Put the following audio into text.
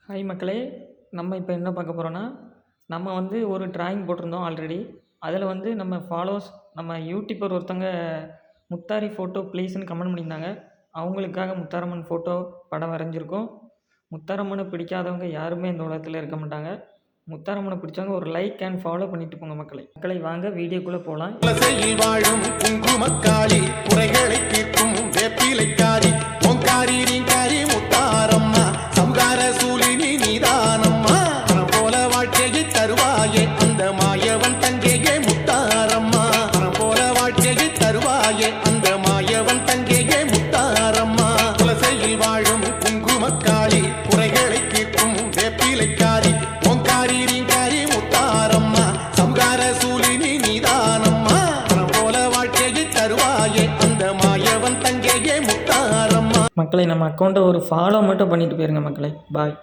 Hi மக்களே, நம்ம இப்போ என்ன பார்க்க போகிறோன்னா, நம்ம வந்து ஒரு டிராயிங் போட்டிருந்தோம் ஆல்ரெடி. அதில் வந்து நம்ம ஃபாலோவர்ஸ் நம்ம யூடியூபர் ஒருத்தவங்க முத்தாரி ஃபோட்டோ ப்ளீஸ்ன்னு கமெண்ட் பண்ணியிருந்தாங்க. அவங்களுக்காக முத்தாரம்மன் ஃபோட்டோ படம் வரைஞ்சிருக்கோம். முத்தாரம்மனை பிடிக்காதவங்க யாருமே இந்த உலகத்தில் இருக்க மாட்டாங்க. முத்தாரம்மனை பிடிச்சவங்க ஒரு லைக் அண்ட் ஃபாலோ பண்ணிட்டு போங்க மக்களே. மக்களை வாங்க வீடியோக்குள்ளே போகலாம். வாழும் குங்குமக்காளி குறைகளை தீர்க்கும் வேப்பிலைக்காரி பொங்காரி நீங்காரி முத்தாரம்மா சம்கார சூலினி நீதானம்மா பணம் போல வாழ்க்கையை தருவாயே அந்த மாயவன் தங்கையே முத்தாரம்மா பணம் போல வாழ்க்கையை தருவாயே அந்த மாயவன் தங்கையே முத்தாரம்மா குலசையில் வாழும் குங்குமக்காளி குறைகளை தீர்க்கும் வேப்பிலைக்காரி பொங்காரி நீங்காரி முத்தாரம்மா சம்கார சூலினி நீதானம்மா பணம் போல வாழ்க்கையை தருவாயே அந்த மாயவன் தங்கையே முத்தாரம்மா. மக்களை நம்ம அக்கௌண்ட்டை ஒரு ஃபாலோ மட்டும் பண்ணிட்டு போயிருங்க மக்களே. பாய்.